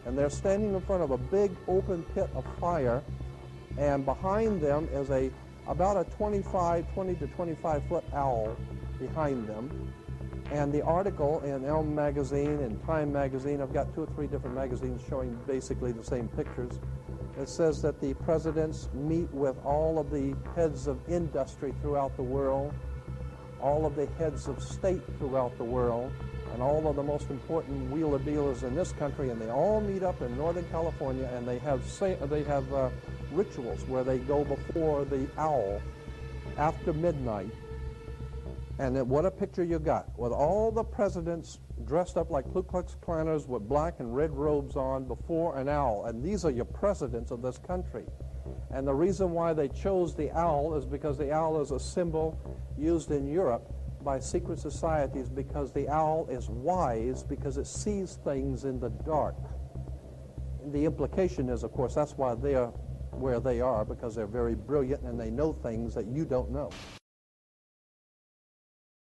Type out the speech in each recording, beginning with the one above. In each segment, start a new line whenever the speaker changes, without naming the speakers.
And they're standing in front of a big open pit of fire, and behind them is about a 20 to 25-foot owl behind them. And the article in Elm Magazine and Time Magazine, I've got 2 or 3 different magazines showing basically the same pictures. It says that the presidents meet with all of the heads of industry throughout the world, all of the heads of state throughout the world, and all of the most important wheeler dealers in this country, and they all meet up in Northern California, and they have rituals where they go before the owl after midnight. And then what a picture you got, with all the presidents dressed up like Ku Klux Klanners with black and red robes on before an owl. And these are your presidents of this country. And the reason why they chose the owl is because the owl is a symbol used in Europe by secret societies, because the owl is wise, because it sees things in the dark. And the implication is, of course, that's why they are where they are, because they're very brilliant and they know things that you don't know.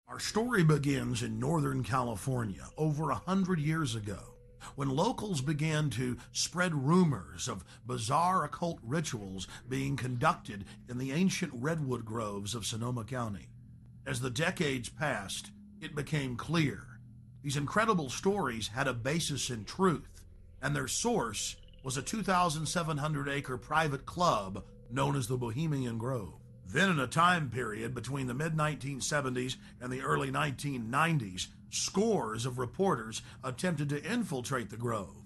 Our story begins in Northern California over 100 years ago, when locals began to spread rumors of bizarre occult rituals being conducted in the ancient redwood groves of Sonoma County. As the decades passed, it became clear these incredible stories had a basis in truth, and their source was a 2,700-acre private club known as the Bohemian Grove. Then, in a time period between the mid-1970s and the early 1990s, scores of reporters attempted to infiltrate the Grove.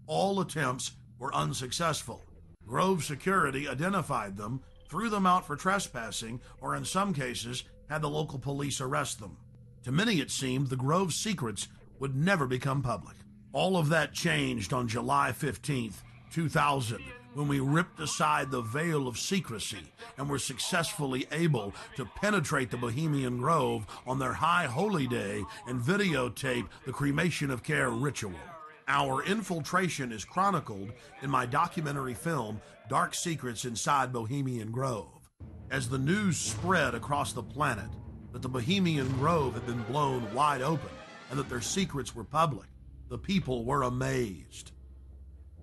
All attempts were unsuccessful. Grove security identified them, threw them out for trespassing, or in some cases, had the local police arrest them. To many, it seemed the Grove's secrets would never become public. All of that changed on July 15th, 2000, when we ripped aside the veil of secrecy and were successfully able to penetrate the Bohemian Grove on their high holy day and videotape the cremation of care ritual. Our infiltration is chronicled in my documentary film, Dark Secrets Inside Bohemian Grove. As the news spread across the planet that the Bohemian Grove had been blown wide open and that their secrets were public, the people were amazed.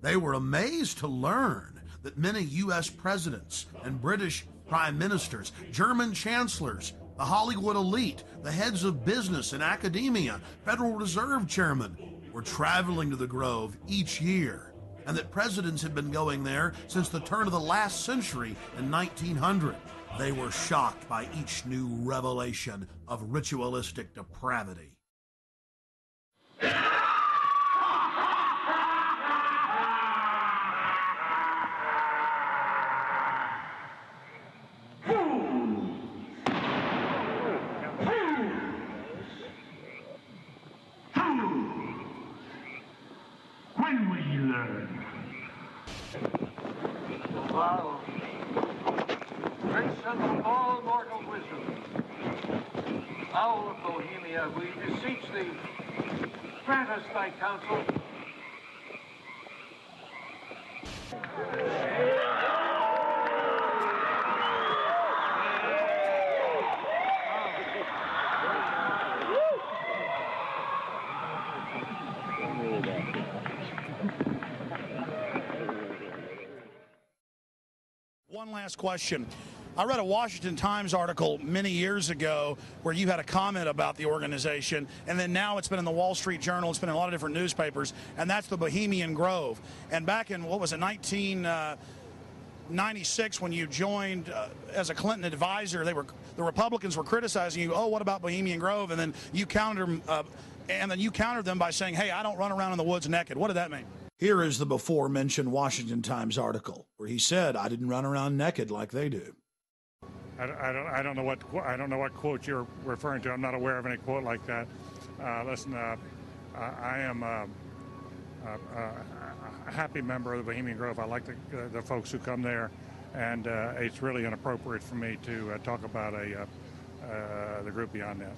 They were amazed to learn that many U.S. presidents and British prime ministers, German chancellors, the Hollywood elite, the heads of business and academia, Federal Reserve chairmen were traveling to the Grove each year, and that presidents had been going there since the turn of the last century in 1900. They were shocked by each new revelation of ritualistic depravity.
When will you learn? Wow. Prince of all mortal wisdom, Owl of Bohemia, we beseech thee, grant us thy counsel.
One last question. I read a Washington Times article many years ago where you had a comment about the organization, and then now it's been in the Wall Street Journal, it's been in a lot of different newspapers, and that's the Bohemian Grove. And back in, 1996, when you joined as a Clinton advisor, the Republicans were criticizing you, oh, what about Bohemian Grove? And then you countered them by saying, hey, I don't run around in the woods naked. What did that mean? Here is the before-mentioned Washington Times article where he said, I didn't run around naked like they do.
I don't know what quote you're referring to. I'm not aware of any quote like that. Listen, I am a happy member of the Bohemian Grove. I like the folks who come there, and it's really inappropriate for me to talk about the group beyond that.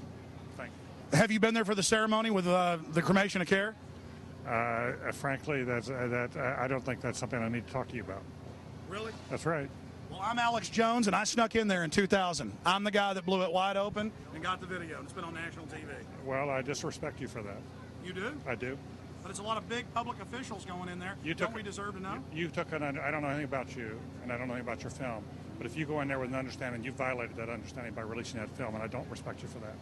Thank you.
Have you been there for the ceremony with the cremation of care?
Frankly, I don't think that's something I need to talk to you about.
Really?
That's right.
Well, I'm Alex Jones, and I snuck in there in 2000. I'm the guy that blew it wide open and got the video, and it's been on national TV.
Well, I disrespect you for that.
You do?
I do.
But it's a lot of big public officials going in there. Don't we deserve to know?
You took an, I don't know anything about you, and I don't know anything about your film, but if you go in there with an understanding, you violated that understanding by releasing that film, and I don't respect you for that.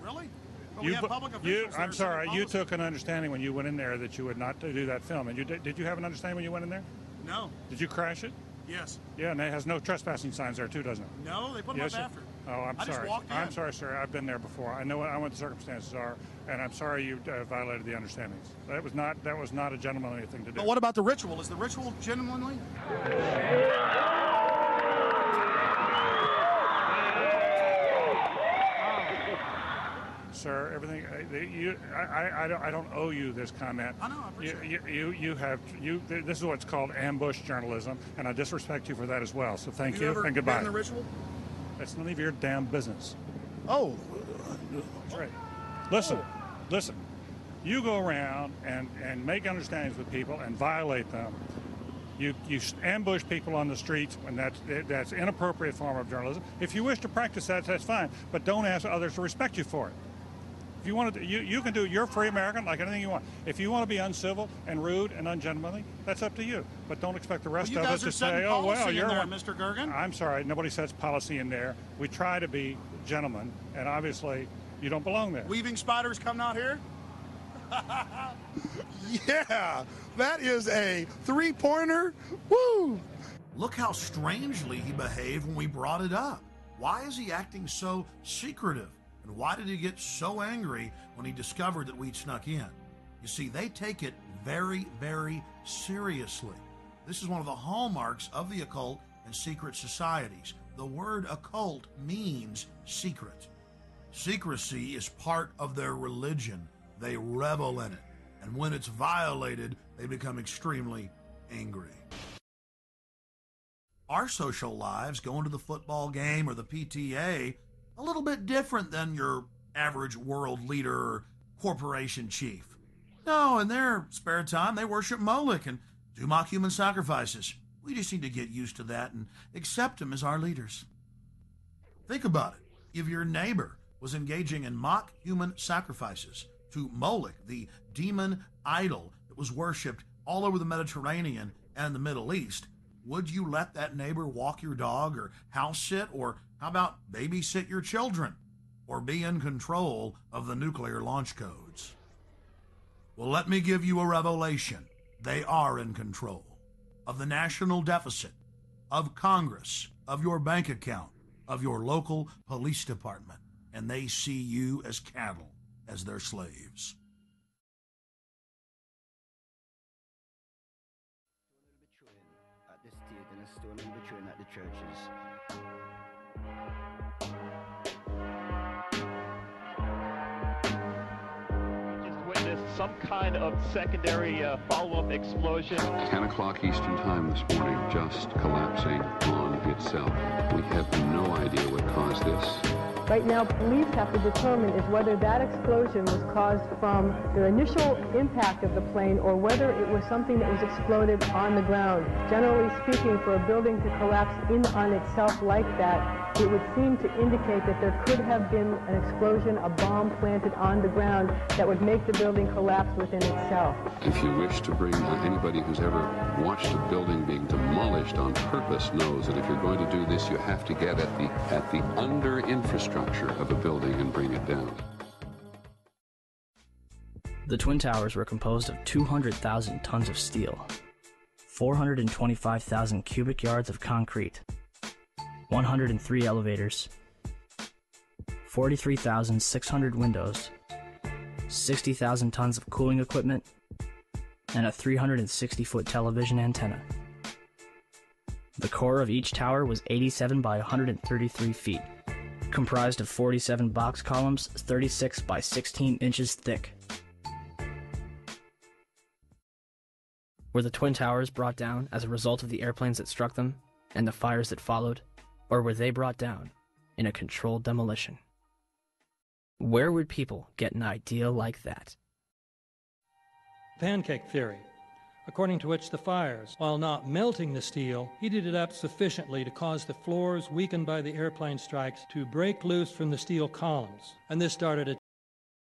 Really? But we have public officials
I'm sorry, you took an understanding when you went in there that you would not do that film, and did you have an understanding when you went in there?
No.
Did you crash it?
Yes.
Yeah, and it has no trespassing signs there too, doesn't it?
No, they put them up after.
Oh, I'm sorry.
Just walked in.
I'm sorry, sir. I've been there before. I know what the circumstances are, and I'm sorry you violated the understandings. That was not a gentlemanly thing to do.
But what about the ritual? Is the ritual genuinely?
Sir, everything. I don't owe you this comment.
I know. I appreciate it.
This is what's called ambush journalism, and I disrespect you for that as well. So thank you
ever
and goodbye.
Been in the ritual?
It's none of your damn business.
Oh.
That's right. Listen. You go around and make understandings with people and violate them. You ambush people on the streets, and that's inappropriate form of journalism. If you wish to practice that, that's fine, but don't ask others to respect you for it. If you want to, you can do. You're a free American, like anything you want. If you want to be uncivil and rude and ungentlemanly, that's up to you. But don't expect the rest of us to say, "Oh well, you're
there, Mr. Gergen."
I'm sorry, nobody sets policy in there. We try to be gentlemen, and obviously, you don't belong there.
Weaving spiders come out here.
Yeah, that is a three-pointer. Woo!
Look how strangely he behaved when we brought it up. Why is he acting so secretive? And why did he get so angry when he discovered that we'd snuck in? You see, they take it very, very seriously. This is one of the hallmarks of the occult and secret societies. The word occult means secret. Secrecy is part of their religion. They revel in it. And when it's violated, they become extremely angry. Our social lives, going to the football game or the PTA, a little bit different than your average world leader or corporation chief. No, in their spare time, they worship Moloch and do mock human sacrifices. We just need to get used to that and accept them as our leaders. Think about it. If your neighbor was engaging in mock human sacrifices to Moloch, the demon idol that was worshipped all over the Mediterranean and the Middle East, would you let that neighbor walk your dog or house sit, or how about babysit your children, or be in control of the nuclear launch codes? Well, let me give you a revelation. They are in control of the national deficit, of Congress, of your bank account, of your local police department, and they see you as cattle, as their slaves.
At the state and a stone in between at the churches.
Just witnessed some kind of secondary follow-up explosion.
10 o'clock Eastern Time this morning, just collapsing on itself. We have no idea what caused this.
Right now, police have to determine is whether that explosion was caused from the initial impact of the plane or whether it was something that was exploded on the ground. Generally speaking, for a building to collapse in on itself like that, it would seem to indicate that there could have been an explosion, a bomb planted on the ground that would make the building collapse within itself.
If you wish to bring anybody who's ever watched a building being demolished on purpose knows that if you're going to do this, you have to get at the under infrastructure of a building and bring it down.
The Twin Towers were composed of 200,000 tons of steel, 425,000 cubic yards of concrete, 103 elevators, 43,600 windows, 60,000 tons of cooling equipment, and a 360-foot television antenna. The core of each tower was 87 by 133 feet, comprised of 47 box columns 36 by 16 inches thick. Were the Twin Towers brought down as a result of the airplanes that struck them and the fires that followed, or were they brought down in a controlled demolition? Where would people get an idea like that?
Pancake theory, according to which the fires, while not melting the steel, heated it up sufficiently to cause the floors weakened by the airplane strikes to break loose from the steel columns, and this started a